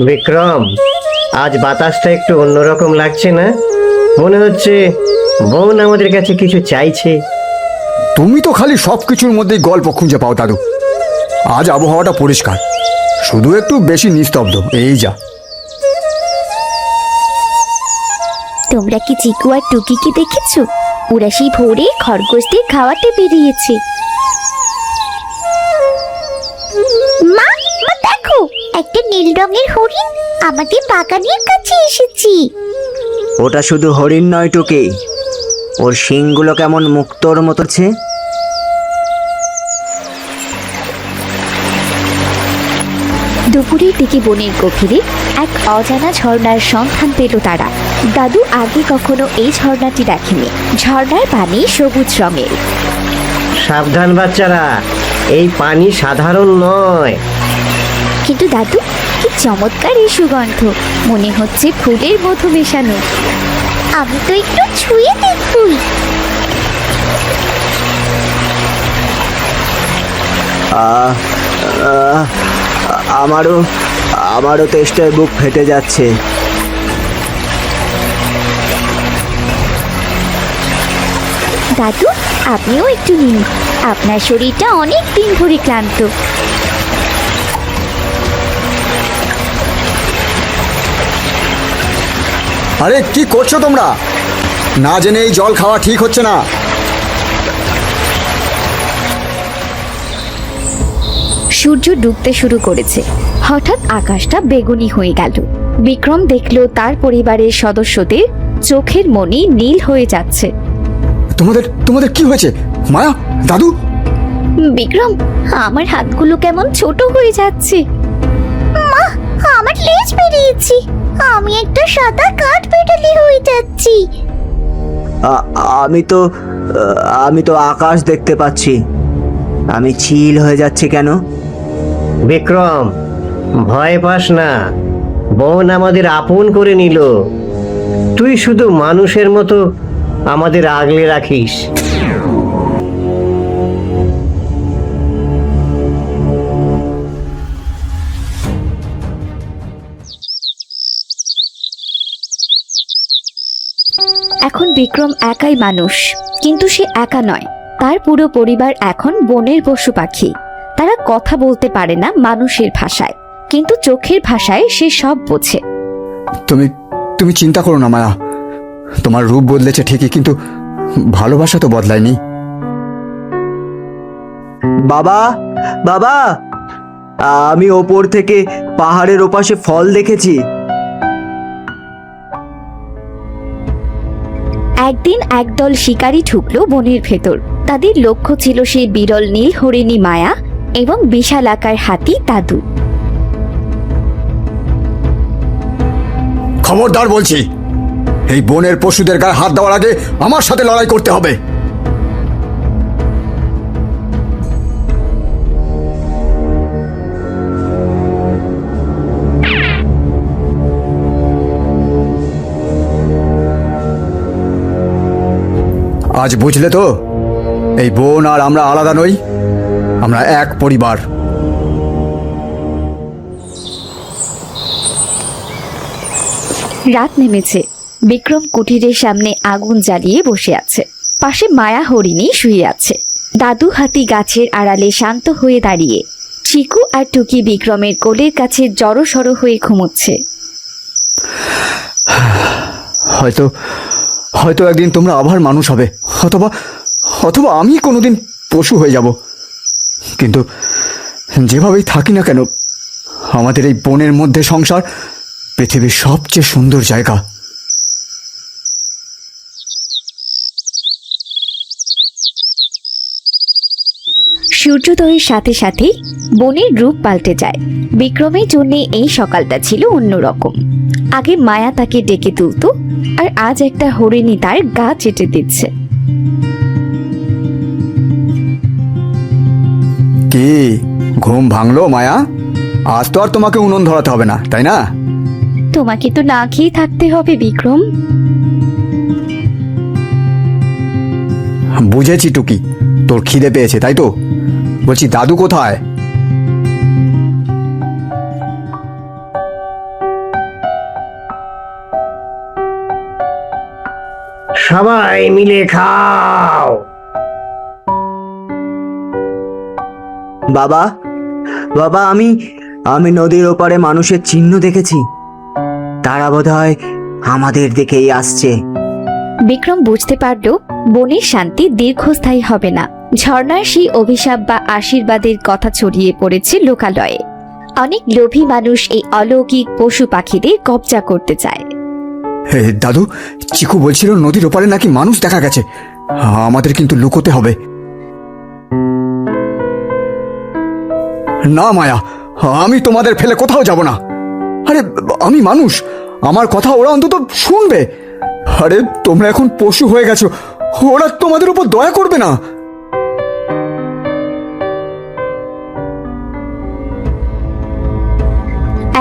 বিক্রম, আজ বাতাসটা একটু অন্যরকম লাগছে না? মনে হচ্ছে বোন আমাদের কাছে কিছু চাইছে। তুমি তো খালি সবকিছুর মধ্যেই গল্প খুঁজে পাও দাদু। আজ আবহাওয়াটা পরিষ্কার, শুধু একটু বেশি নিস্তব্ধ, এই যা। তোমরা কি চিকু আর টুকিকে দেখেছো? ওরা সেই ভোরে খরগোশদের খাওয়াতে বেরিয়েছে। মা, মা দেখো, একটা নীল রঙের হরিণ আমাদের বাগানের কাছে এসেছি। ওটা শুধু হরিণ নয় টুকি, ওর শিংগুলো কেমন মুক্তোর মতো আছে। দুপুরের দিকে বনের গভীরে এক অজানা ঝর্ণার সন্ধান পেল তারা। দাদু আগে কখনো এই ঝর্ণাটি দেখেনি। ঝর্ণার পানি সবুজ রঙের। সাবধান বাচ্চারা, এই পানি সাধারণ নয়। কিন্তু দাদু, কি চমৎকার এই সুগন্ধ! মনে হচ্ছে ফুলের মধু মেশানো। আমি তো একটু ছুঁয়ে দেখবই। আহ, আহ, আমারও তেষ্টায় বুক ফেটে যাচ্ছে। দাদু, আপনিও একটু নিন, আপনার শরীরটা অনেক দিন ধরে ক্লান্ত। আরে কি করছো তোমরা? না জেনে এই জল খাওয়া ঠিক হচ্ছে না। সূর্য ডুবতে শুরু করেছে। হঠাৎ আকাশটা বেগুনি হয়ে গেল। বিক্রম দেখল তার পরিবারের সদস্যদের চোখের মনি নীল হয়ে যাচ্ছে। তোমাদের তোমাদের কি হয়েছে? মায়া, দাদু? বিক্রম, আমার হাতগুলো কেমন ছোট হয়ে যাচ্ছে। মা, আমার লেজ বেরিয়েছে। আমি একটা সাদা কাঠ পেটালি হয়ে যাচ্ছি। আমি তো আকাশ দেখতে পাচ্ছি। আমি চিল হয়ে যাচ্ছি কেন? বিক্রম, ভয় পাস না, বোন আমাদের আপন করে নিল। তুই শুধু মানুষের মতো আমাদের আগলে রাখিস। এখন বিক্রম একাই মানুষ, কিন্তু সে একা নয়। তার পুরো পরিবার এখন বনের পশু পাখি। তারা কথা বলতে পারে না মানুষের ভাষায়, কিন্তু চোখের ভাষায় সে সব বোঝে। তুমি তুমি চিন্তা করো না মায়া, তোমার রূপ বদলেছে ঠিকই, কিন্তু ভালোবাসা তো বদলায়নি। বাবা, বাবা, আমি ওপর থেকে পাহাড়ের ওপাশে ফল দেখেছি। একদিন একদল শিকারী ঢুকলো বনের ভেতর। তাদের লক্ষ্য ছিল সেই বিরল নীল হরিণী মায়া এবং বিশাল আকার হাতি দাদু। খবরদার বলছি, এই বনের পশুদের গায়ে হাত দেওয়ার আগে আমার সাথে লড়াই করতে হবে। আজ বুঝলে তো, এই বোন আর আমরা আলাদা নই, আমরা এক পরিবার। রাত নেমেছে। বিক্রম কুটিরের সামনে আগুন জ্বালিয়ে বসে আছে। পাশে মায়া হরিণী শুয়ে আছে। দাদু হাতি গাছের আড়ালে শান্ত হয়ে দাঁড়িয়ে। চিকু আর টুকি বিক্রমের কোলের কাছে জড়সড় হয়ে ঘুমোচ্ছে। হয়তো হয়তো একদিন তোমরা আবার মানুষ হবে, অথবা অথবা আমি কোনোদিন পশু হয়ে যাব। কিন্তু যেভাবেই থাকি না কেন, আমাদের এই বনের মধ্যে সংসার পৃথিবীর সবচেয়ে সুন্দর জায়গা। সূর্যোদয়ের সাথে সাথে বনের রূপ পাল্টে যায়। বিক্রমের জন্য এই সকালটা ছিল অন্যরকম। আগে মায়া তাকে ডেকে তুলত, আর আজ একটা হরিণী তার গা চেটে দিচ্ছে। কি ঘুম ভাঙলো মায়া? আজ তো আর তোমাকে উনুন ধরাতে হবে না, তাই না? তোমাকে তো না খেয়ে থাকতে হবে বিক্রম। বুঝেছি টুকি, তোর খিদে পেয়েছে তাই তো। বলছি, দাদু কোথায়? সবাই মিলে খাও। বাবা, বাবা, আমি নদীর ওপারে মানুষের চিহ্ন দেখেছি। তারা বোধহয় আমাদের দিকেই আসছে। বিক্রম বুঝতে পারল বনের শান্তি দীর্ঘস্থায়ী হবে না। ঝর্ণার সেই অভিশাপ বা আশীর্বাদের কথা ছড়িয়ে পড়েছে লোকালয়ে। অনেক লোভী মানুষ এই অলৌকিক পশু পাখিদের কবজা করতে চায়। হে দাদু, চিকু বলছিল নদীর ওপারে নাকি মানুষ দেখা গেছে। আমাদের কিন্তু লুকোতে হবে। না মায়া, আমি তোমাদের ফেলে কোথাও যাব না। আরে আমি মানুষ, আমার কথা ওরা অন্তত শুনবে। আরে তোমরা এখন পশু হয়ে গেছো, ওরা তোমাদের উপর দয়া করবে না।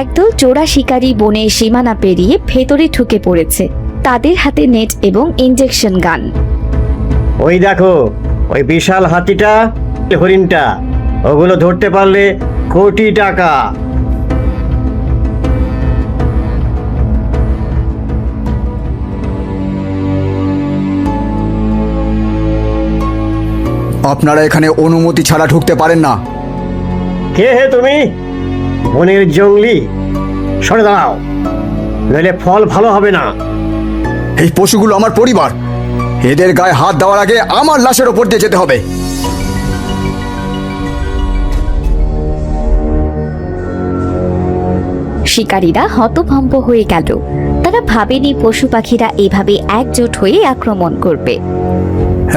একদল চোরা শিকারী বনের সীমানা পেরিয়ে ভেতরে ঢুকে পড়েছে। তাদের হাতে নেট এবং ইনজেকশন গান। ওই দেখো, ওই বিশাল হাতিটা, হরিণটা, ওগুলো ধরতে পারলে কোটি টাকা। আপনারা এখানে অনুমতি ছাড়া ঢুকতে পারেন না। কে হে তুমি? বনের জঙ্গলি, সরে দাঁড়াও, নইলে ফল ভালো হবে না। এই পশুগুলো আমার পরিবার, এদের গায়ে হাত দেওয়ার আগে আমার লাশের ওপর দিয়ে যেতে হবে। শিকারীরা হতভম্ব হয়ে গেল। তারা ভাবেনি পশু পাখিরা এভাবে একজোট হয়ে আক্রমণ করবে।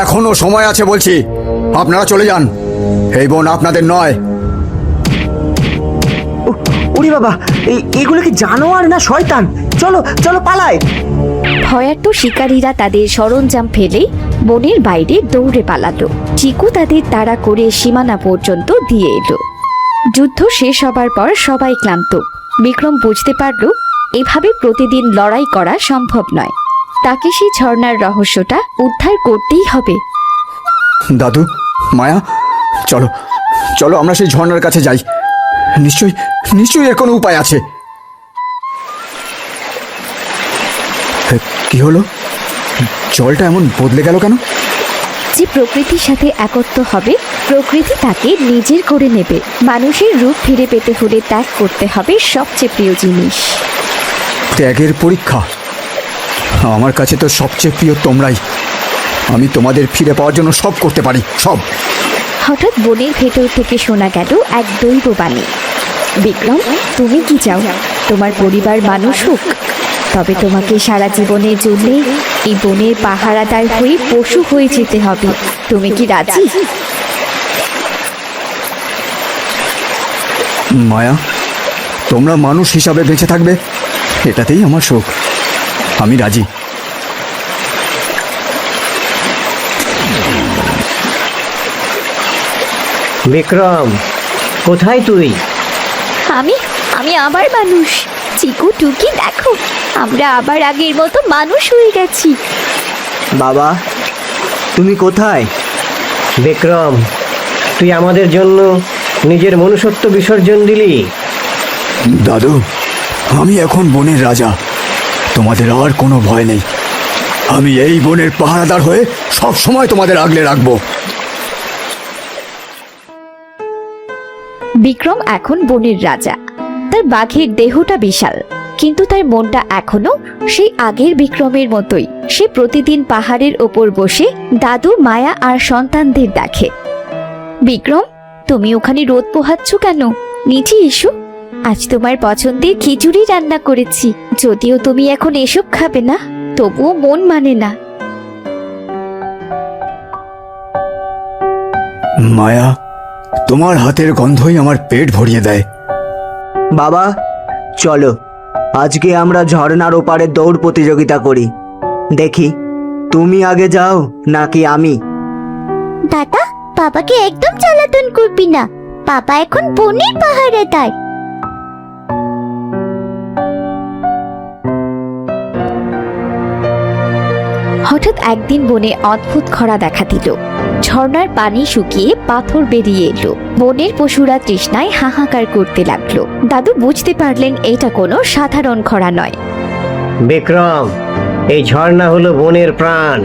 এখনো সময় আছে বলছি, আপনারা চলে যান। এই বন আপনাদের নয়। ওরে বাবা, এগুলো কি জানোয়ার না শয়তান? চলো চলো পালাই। ভয়ার্ত শিকারীরা তাদের সরঞ্জাম ফেলে বনের বাইরে দৌড়ে পালালো। চিকু তাদের তাড়া করে সীমানা পর্যন্ত দিয়ে এলো। যুদ্ধ শেষ হবার পর সবাই ক্লান্ত। বিক্রম বুঝতে পারল এভাবে প্রতিদিন লড়াই করা সম্ভব নয়। তাকে সেই ঝর্ণার রহস্যটা উদ্ধার করতেই হবে। দাদু, মায়া, চলো চলো আমরা সেই ঝর্ণার কাছে যাই। নিশ্চয়ই নিশ্চয়ই এর কোনো উপায় আছে। কি হলো? জলটা এমন বদলে গেল কেন? যে প্রকৃতির সাথে একত্র হবে, প্রকৃতি তাকে নিজের করে নেবে। মানুষের রূপ ফিরে পেতে হলে ত্যাগ করতে হবে সবচেয়ে প্রিয় জিনিস। ত্যাগের পরীক্ষা? আমার কাছে তো সবচেয়ে প্রিয় তোমরাই। আমি তোমাদের ফিরে পাওয়ার জন্য সব করতে পারি, সব। হঠাৎ বনের ভেতর থেকে শোনা গেল এক দৈব বাণী। বিক্রম, তুমি কি চাও তোমার পরিবার মানুষ হোক? তবে তোমাকে সারা জীবনের জন্য এই বনের পাহারাদার হয়ে পশু হয়ে যেতে হবে। তুমি কি রাজি? মায়া, তোমরা মানুষ হিসাবে বেঁচে থাকবে, এটাতেই আমার সুখ। আমি রাজি। বিক্রম, কোথায় তুই? আমি আমি আবার মানুষ। চিকু, টুকি, দেখো, আমরা আবার আগের মতো মানুষ হয়ে গেছি। বাবা, তুমি কোথায়? বিক্রম, তুই আমাদের জন্য নিজের মনুষ্যত্ব বিসর্জন দিলি। দাদু, আমি এখন বনের রাজা, তোমাদের আর কোনো ভয় নেই। আমি এই বনের পাহারাদার হয়ে সব সময় তোমাদের আগলে রাখবো। বিক্রম এখন বনের রাজা। তার বাঘের দেহটা বিশাল, কিন্তু তার মনটা এখনো সেই আগের বিক্রমের মতোই। সে প্রতিদিন পাহাড়ের ওপর বসে দাদু, মায়া আর সন্তানদের দেখে। বিক্রম, তুমি ওখানে রোদ পোহাচ্ছ কেন? নিচে এসো, আজ তোমার পছন্দের খিচুড়ি রান্না করেছি। যদিও তুমি এখন এসব খাবে না, তবুও মন মানে না। মায়া, তোমার হাতের গন্ধই আমার পেট ভরিয়ে দেয়। বাবা, চলো আজকে আমরা ঝর্ণার ওপারে দৌড় প্রতিযোগিতা করি। দেখি তুমি আগে যাও নাকি আমি। দাদা, বাবাকে একদম জ্বালাতন করবি না। বাবা এখন বনের পাহারাদার। হঠাৎ একদিন বনে অদ্ভুত খরা দেখা দিল। ঝর্ণার পানি শুকিয়ে পাথর বেরিয়ে এলো। বনের পশুরা তৃষ্ণায় হাহাকার করতে লাগলো। দাদু বুঝতে পারলেন এটা কোনো সাধারণ খরা নয়। বিক্রম, এই ঝর্ণা হলো বনের প্রাণ।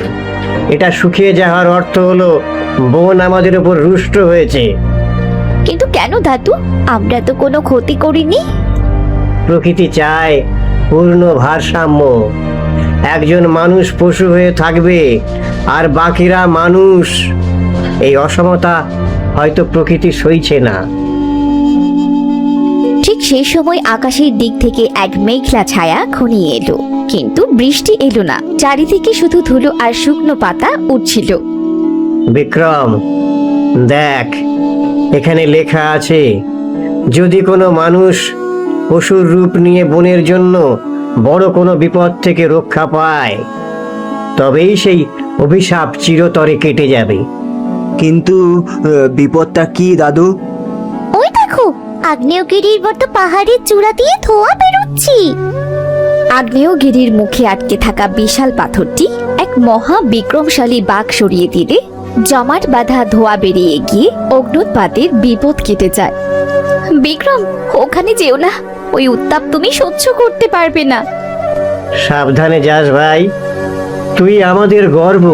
এটা শুকিয়ে যাওয়ার অর্থ হলো বন আমাদের উপর রুষ্ট হয়েছে। কিন্তু কেন দাদু? আমরা তো কোনো ক্ষতি করিনি। প্রকৃতি চায় পূর্ণ ভারসাম্য। একজন মানুষ পশু হয়ে থাকবে আর বাকিরা মানুষ। এই অসমতা হয়তো প্রকৃতি সইছে না। ঠিক সেই সময় আকাশের দিক থেকে এক মেঘলা ছায়া ঘনিয়ে এলো, কিন্তু বৃষ্টি এলো না। চারিদিকে শুধু ধুলো আর শুকনো পাতা উঠছিল। বিক্রম, দেখ, এখানে লেখা আছে, যদি কোনো মানুষ পশুর রূপ নিয়ে বনের জন্য বড় কোনো বিপদ থেকে রক্ষা পায়, তবেই সেই অভিশাপ চিরতরে কেটে যাবে। কিন্তু বিপদটা কি দাদু? ওই দেখো, আগ্নেয়গিরির মতো পাহাড়ের চূড়া দিয়ে ধোঁয়া বেরোচ্ছি। আগ্নেয়গিরির মুখে আটকে থাকা বিশাল পাথরটি এক মহা বিক্রমশালী বাঘ সরিয়ে দিলে জমাট বাঁধা ধোঁয়া বেরিয়ে গিয়ে অগ্নুৎপাতের বিপদ কেটে যায়। বিক্রম, ওখানে যেও না, ওই উত্তাপ তুমি সহ্য করতে পারবে না। সাবধানে যাস ভাই, তুই আমাদের গর্ব।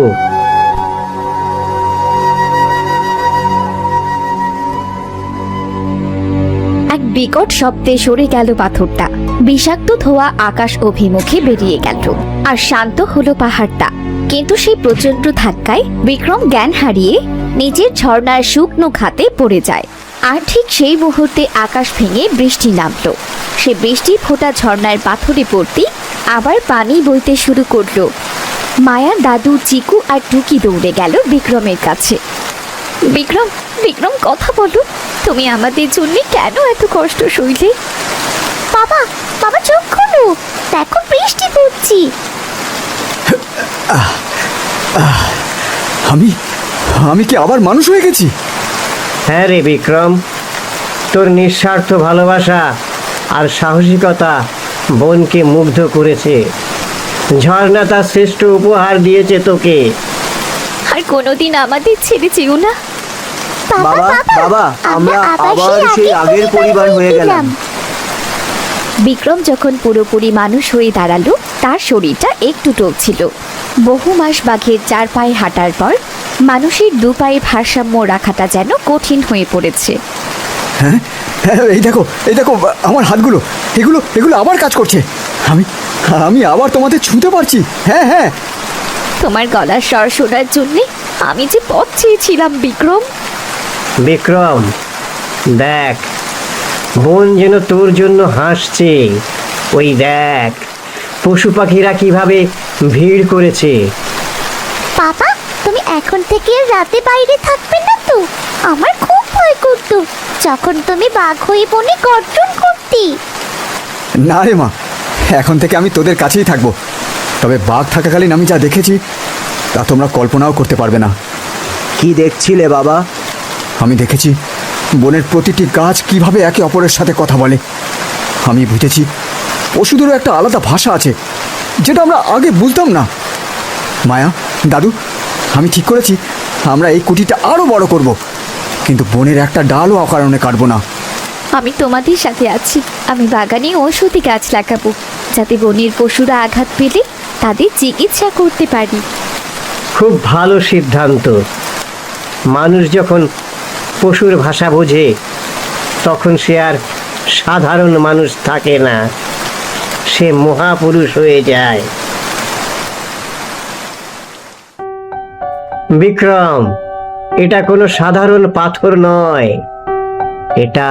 এক বিকট শব্দে সরে গেল পাথরটা। বিষাক্ত ধোঁয়া আকাশ অভিমুখে বেরিয়ে গেল, আর শান্ত হলো পাহাড়টা। কিন্তু সেই প্রচন্ড ধাক্কায় বিক্রম জ্ঞান হারিয়ে নিজের ঝর্ণার শুকনো খাতে পড়ে যায়। আর ঠিক সেই মুহূর্তে আকাশ ভেঙে বৃষ্টি নামলো। সে বৃষ্টি ফোঁটা ঝর্ণার পাথরে পড়তেই আবার পানি বইতে শুরু করলো। মায়ার দাদু, চিকু আর টুকি দৌড়ে গেল বিক্রমের কাছে। বিক্রম, বিক্রম, কথা বলো, তুমি আমাদের জন্য কেন এত কষ্ট সইলে? বাবা, বাবা চোখ খোলো, দেখো বৃষ্টি পড়ছি। আমি আমি কি আবার মানুষ হয়ে গেছি? হ্যাঁ রে বিক্রম, তোর নিঃস্বার্থ ভালোবাসা আর সাহসিকতা বনকে মুগ্ধ করেছে। ঝর্ণা তার শ্রেষ্ঠ উপহার দিয়েছে তোকে। আর কোনোদিন আমাদের ছেড়ে যেও না। বাবা, বাবা, আমরা আবার সেই আগের পরিবার হয়ে গেলাম। বিক্রম যখন পুরোপুরি মানুষ হয়ে দাঁড়ালো, তার শরীরটা একটু টলছিল। বহু মাস বাঘের 4 পায়ে হাঁটার পর মানুষের 2 পায়ে ভারসাম্য রাখাটা যেন কঠিন হয়ে পড়েছে। হ্যাঁ হ্যাঁ, এই দেখো, এই দেখো, আমার হাতগুলো, এগুলো এগুলো আবার কাজ করছে। আমি আমি আবার তোমাদের ছুঁতে পারছি। হ্যাঁ হ্যাঁ। তোমার গলার স্বর শোনার জন্যে আমি যে পথ চেয়েছিলাম বিক্রম। বিক্রম, দেখ, বন যেন তোর জন্য হাসছে। ওই দেখ, পশু পাখিরা কিভাবে ভিড় করেছে। বাবা, তুমি এখন থেকে আর রাতে বাইরে থাকবে না তো? আমার খুব ভয় করতো যখন তুমি বাঘ হয়ে বনে গর্জন করতি। না রে মা, এখন থেকে আমি তোদের কাছেই থাকবো। তবে বাঘ থাকাকালীন আমি যা দেখেছি তা তোমরা কল্পনাও করতে পারবে না। কি দেখছিলে বাবা? আমি দেখেছি বনের প্রতিটি গাছ কিভাবে একে অপরের সাথে কথা বলে। আমি বুঝেছি পশুদেরও একটা আলাদা ভাষা আছে, যেটা আমরা আগে বুঝতাম না। মায়া, দাদু, আমি ঠিক করেছি আমরা এই কুটিটা আরও বড় করব, কিন্তু বনের একটা ডালও অকারণে কাটবো না। আমি তোমাদের সাথে আছি। আমি বাগানে ঔষধি গাছ লাগাবো, যাতে বনের পশুরা আঘাত পেলে তাদের চিকিৎসা করতে পারি। খুব ভালো সিদ্ধান্ত। মানুষ যখন পশুর ভাষা বোঝে, তখন সে আর সাধারণ মানুষ থাকে না, সে মহাপুরুষ হয়ে যায়। বিক্রম, এটা কোনো সাধারণ পাথর নয়, এটা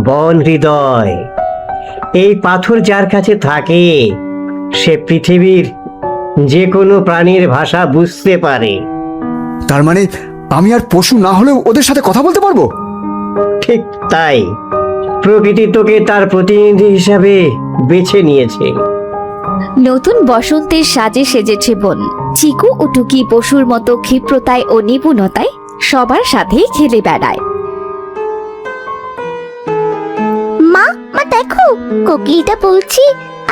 বন হৃদয়। এই পাথর যার কাছে থাকে, সে পৃথিবীর যে কোনো প্রাণীর ভাষা বুঝতে পারে। তার মানে আমি আর পশু না হলেও ওদের সাথে কথা বলতে পারবো? ঠিক তাই, প্রকৃতি তোকে তার প্রতিনিধি হিসাবে বেছে নিয়েছে। নতুন বসন্তের সাজে সেজেছে বন। চিকু ও টুকি পশুর মতো ক্ষিপ্রতায় ও নিপুণতায় সবার সাথেই খেলে বেড়ায়। মা, মা দেখো, কোকিলটা বলছি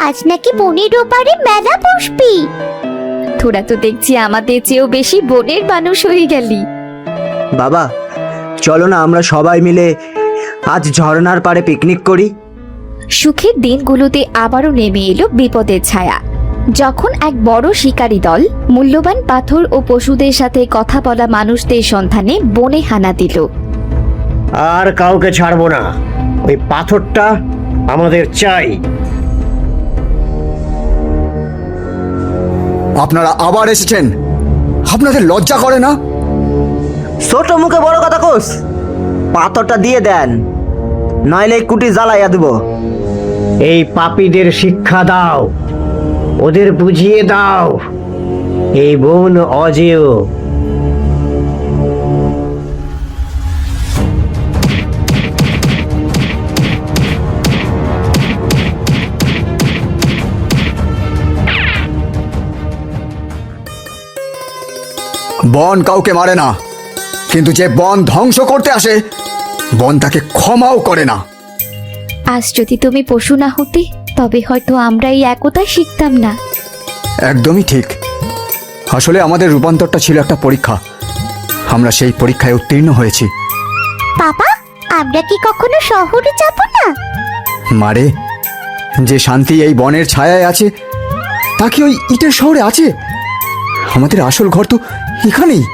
আজ নাকি বনের ওপারে মেলা বসবি। তোরা তো দেখছি আমাদের চেয়েও বেশি বনের মানুষ হয়ে গেলি। বাবা, চলো না আমরা সবাই মিলে আজ ঝর্ণার পাড়ে পিকনিক করি। সুখের দিনগুলোতে আবারও নেমে এলো বিপদের ছায়া। যখন এক বড় শিকারী দল মূল্যবান পাথর ও পশুদের সাথে কথা বলা মানুষদের সন্ধানে বনে হানা দিল। আর কাউকে ছাড়বো না, ওই পাথরটা আমাদের চাই। আপনারা আবার এসেছেন, আপনাদের লজ্জা করে না? ছোট মুখে বড় কথা কোস, পাথরটা দিয়ে দেন, নইলে এই কুটি জ্বালাইয়া দেব। এই পাপীদের শিক্ষা দাও, ওদের বুঝিয়ে দাও এই বন অজেয়। বন কাউকে মারে না, কিন্তু যে বন ধ্বংস করতে আসে বন তাকে ক্ষমাও করে না। আজ যদি তুমি পশু না হতে, তবে হয়তো আমরা এই একতা শিখতাম না। একদমই ঠিক। আসলে আমাদের রূপান্তরটা ছিল একটা পরীক্ষা, আমরা সেই পরীক্ষায় উত্তীর্ণ হয়েছি। বাবা, আমরা কি কখনো শহরে যাব না? মারে, যে শান্তি এই বনের ছায়ায় আছে তা কি ওই ইটের শহরে আছে? আমাদের আসল ঘর তো এখানেই।